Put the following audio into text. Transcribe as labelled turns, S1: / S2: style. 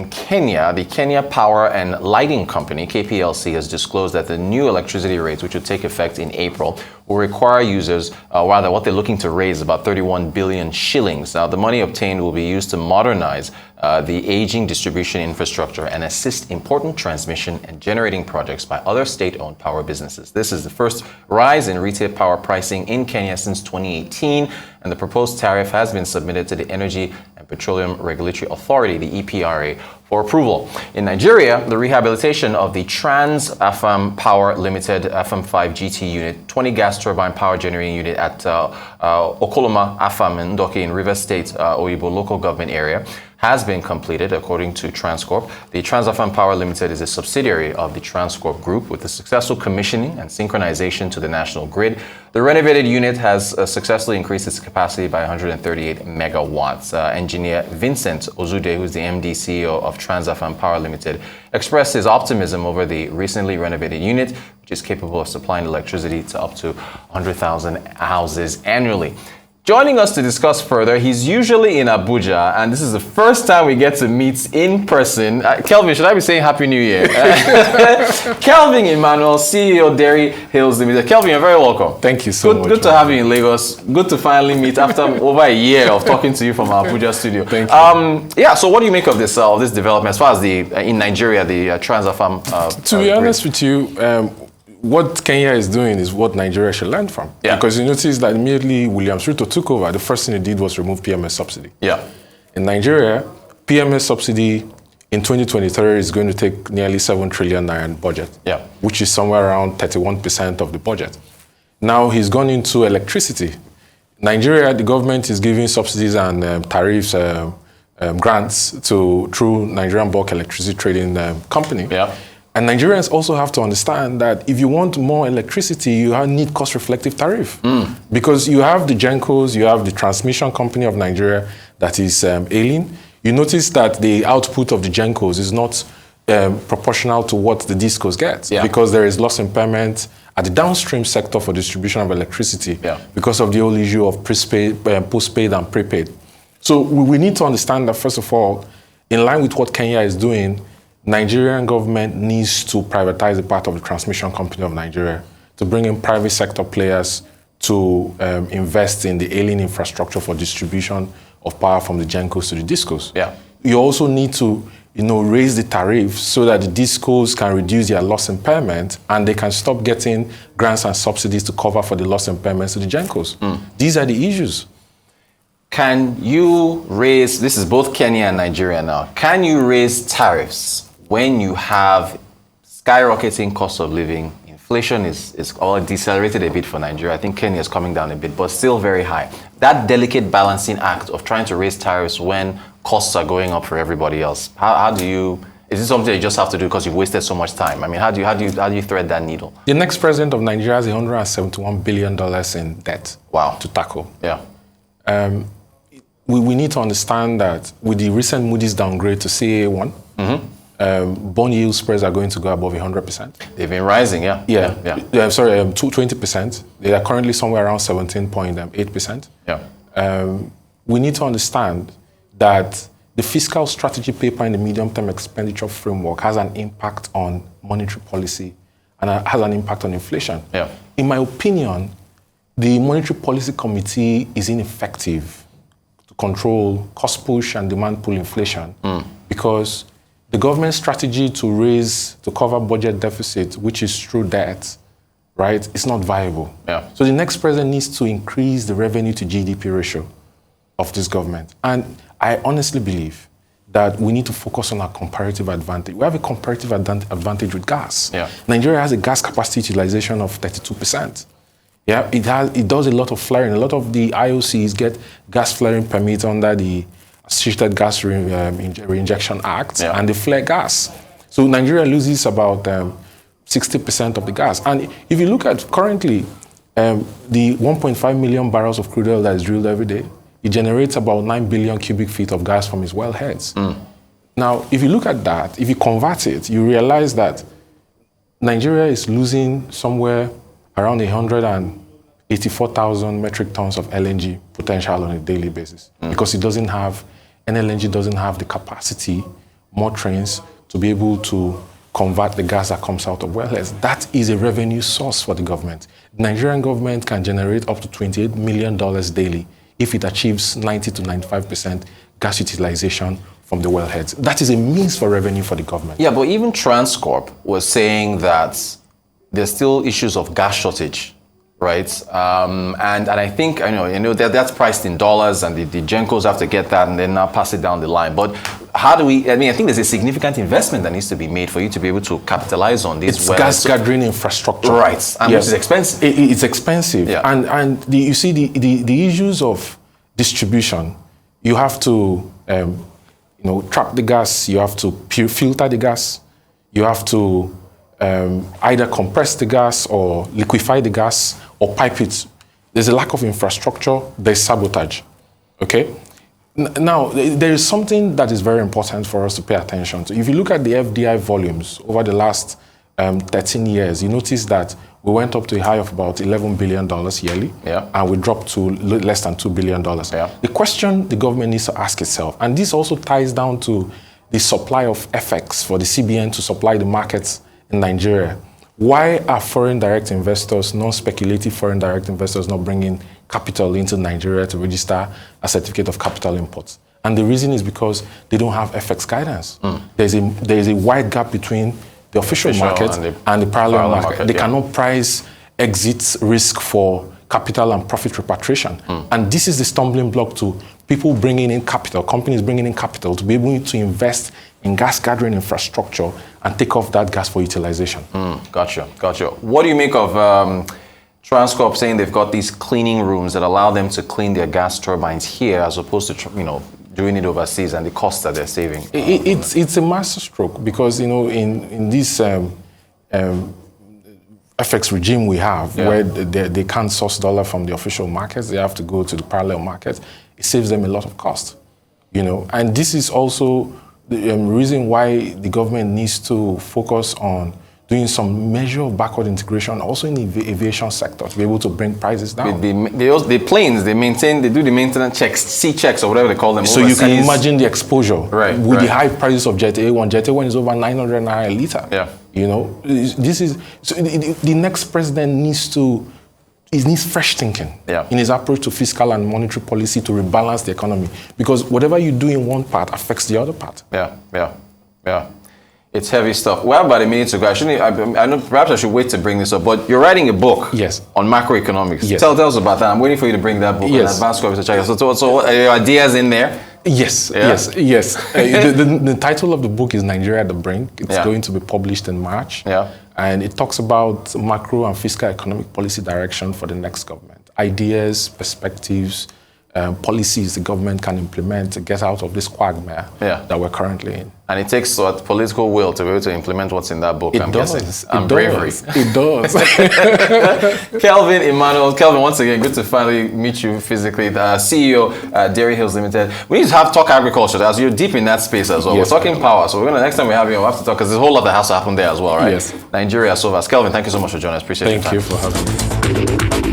S1: In Kenya, the Kenya Power and Lighting Company, KPLC, has disclosed that the new electricity rates, which will take effect in April, will require users, rather what they're looking to raise, about 31 billion shillings. Now, the money obtained will be used to modernize the aging distribution infrastructure and assist important transmission and generating projects by other state-owned power businesses. This is the first rise in retail power pricing in Kenya since 2018, and the proposed tariff has been submitted to the Energy and Petroleum Regulatory Authority, the EPRA, for approval. In Nigeria, the rehabilitation of the Transcorp Power Limited FM5 GT unit, 20 gas turbine power generating unit at Okoloma Afam in Ndoke in Rivers State, Oyibo local government area, has been completed, according to Transcorp. The Transcorp Power Limited is a subsidiary of the Transcorp Group with the successful commissioning and synchronization to the national grid. The renovated unit has successfully increased its capacity by 138 megawatts. Engineer Vincent Ozude, who's the MD CEO of Transcorp Power Limited, expressed his optimism over the recently renovated unit, which is capable of supplying electricity to up to 100,000 houses annually. Joining us to discuss further, he's usually in Abuja, and this is the first time we get to meet in person. Kelvin, should I be saying Happy New Year? Kelvin Emmanuel, CEO Dairy Hills Ltd. Kelvin, you're very welcome.
S2: Thank you so much.
S1: Good to have you in Lagos. Good to finally meet after over a year of talking to you from our Abuja studio.
S2: Thank you.
S1: Yeah, so what do you make of this development as far as in Nigeria, the Transcorp?
S2: To be honest with you, what Kenya is doing is what Nigeria should learn from.
S1: Yeah.
S2: Because you notice that immediately Williams Ruto took over, the first thing he did was remove PMS subsidy.
S1: Yeah.
S2: In Nigeria, PMS subsidy in 2023 is going to take nearly 7 trillion naira in budget,
S1: yeah,
S2: which is somewhere around 31% of the budget. Now he's gone into electricity. Nigeria, the government is giving subsidies and tariffs, grants through Nigerian Bulk Electricity Trading Company.
S1: Yeah.
S2: And Nigerians also have to understand that if you want more electricity, you need cost-reflective tariff. Because you have the GENCOs, you have the transmission company of Nigeria that is ailing. You notice that the output of the GENCOs is not proportional to what the DISCOs get, because there is loss impairment at the downstream sector for distribution of electricity, because of the whole issue of postpaid and prepaid. So we need to understand that, first of all, in line with what Kenya is doing, Nigerian government needs to privatize a part of the transmission company of Nigeria to bring in private sector players to invest in the ailing infrastructure for distribution of power from the GENCOs to the DISCOs.
S1: Yeah.
S2: You also need to, raise the tariffs so that the DISCOs can reduce their loss impairment and they can stop getting grants and subsidies to cover for the loss impairments to the GENCOs. These are the issues.
S1: Can you raise, this is both Kenya and Nigeria now, can you raise tariffs when you have skyrocketing cost of living? Inflation is all decelerated a bit for Nigeria. I think Kenya is coming down a bit, but still very high. That delicate balancing act of trying to raise tariffs when costs are going up for everybody else, how do you, is it something you just have to do because you've wasted so much time? I mean, how do you thread that needle?
S2: The next president of Nigeria has $171 billion in debt.
S1: Wow.
S2: To tackle.
S1: Yeah.
S2: We need to understand that with the recent Moody's downgrade to CA1, bond yield spreads are going to go above 100%.
S1: They've been rising, yeah.
S2: Sorry, 20%. They are currently somewhere around 17.8%.
S1: Yeah.
S2: We need to understand that the fiscal strategy paper in the medium-term expenditure framework has an impact on monetary policy and has an impact on inflation.
S1: Yeah.
S2: In my opinion, the Monetary Policy Committee is ineffective to control cost push and demand pull inflation because the government strategy to cover budget deficit, which is through debt, right, is not viable.
S1: Yeah.
S2: So the next president needs to increase the revenue to GDP ratio of this government. And I honestly believe that we need to focus on our comparative advantage. We have a comparative advantage with gas.
S1: Yeah.
S2: Nigeria has a gas capacity utilization of 32%. Yeah, it does a lot of flaring. A lot of the IOCs get gas flaring permits under the Associated Gas Reinjection Act, and they flare gas. So Nigeria loses about 60% of the gas. And if you look at currently the 1.5 million barrels of crude oil that is drilled every day, it generates about 9 billion cubic feet of gas from its wellheads. Now, if you look at that, if you convert it, you realize that Nigeria is losing somewhere around 184,000 metric tons of LNG potential on a daily basis because it doesn't have, NLNG doesn't have the capacity more trains to be able to convert the gas that comes out of wellheads. That is a revenue source for the government. The Nigerian government can generate up to $28 million daily if it achieves 90 to 95% gas utilization from the wellheads. That is a means for revenue for the government.
S1: Yeah, but even Transcorp was saying that there's still issues of gas shortage, right? And I think that's priced in dollars, and the gencos have to get that and then now pass it down the line. But how do we? I think there's a significant investment that needs to be made for you to be able to capitalize on these.
S2: It's gas gathering infrastructure,
S1: right? And
S2: yes.
S1: Which is expensive.
S2: It's expensive,
S1: yeah.
S2: And you see the issues of distribution. You have to trap the gas. You have to filter the gas. You have to either compress the gas or liquefy the gas or pipe it. There's a lack of infrastructure. There's sabotage. Okay. Now, there is something that is very important for us to pay attention to. If you look at the FDI volumes over the last 13 years, you notice that we went up to a high of about $11 billion yearly,
S1: yeah.
S2: And we dropped to less than $2 billion.
S1: Yeah. The
S2: question the government needs to ask itself, and this also ties down to the supply of FX for the CBN to supply the markets in Nigeria. Why are foreign direct investors, non-speculative foreign direct investors, not bringing capital into Nigeria to register a certificate of capital imports? And the reason is because they don't have FX guidance. There is a wide gap between the official market and the parallel market. They cannot price exit risk for capital and profit repatriation. And this is the stumbling block to people bringing in capital, companies bringing in capital to be able to invest in gas gathering infrastructure and take off that gas for utilization.
S1: Gotcha. What do you make of Transcorp saying they've got these cleaning rooms that allow them to clean their gas turbines here as opposed to, doing it overseas, and the costs that they're saving?
S2: It's a masterstroke because, in this FX regime we have, where they can't source dollar from the official markets, they have to go to the parallel markets. It saves them a lot of cost, And this is also the reason why the government needs to focus on doing some measure of backward integration, also in the aviation sector, to be able to bring prices down.
S1: The planes, they do the maintenance checks, C checks or whatever they call them.
S2: So overseas. You can imagine the exposure.
S1: Right.
S2: With the high prices of Jet A1. Jet A1 is over 900 naira a liter.
S1: Yeah.
S2: This is, so the next president needs fresh thinking in his approach to fiscal and monetary policy to rebalance the economy. Because whatever you do in one part affects the other part.
S1: Yeah. It's heavy stuff. We're about a minute to go. I know perhaps I should wait to bring this up, but you're writing a book on macroeconomics.
S2: Yes.
S1: Tell us about that. I'm waiting for you to bring that book on Advanced Corp. So are your ideas in there?
S2: Yes. The title of the book is Nigeria at the Brink. It's going to be published in March.
S1: Yeah.
S2: And it talks about macro and fiscal economic policy direction for the next government. Ideas, perspectives, policies the government can implement to get out of this quagmire that we're currently in.
S1: And it takes political will to be able to implement what's in that book, I'm guessing. And
S2: bravery. It does.
S1: Kelvin Emmanuel. Kelvin, once again, good to finally meet you physically. The CEO Dairy Hills Ltd. We need to talk agriculture, as you're deep in that space as well. Yes, we're talking power, so next time we have you, we'll have to talk, because there's a whole lot that has to happen there as well, right?
S2: Yes.
S1: Nigeria, so vast. Kelvin, thank you so much for joining us. Appreciate your time.
S2: Thank you for having me.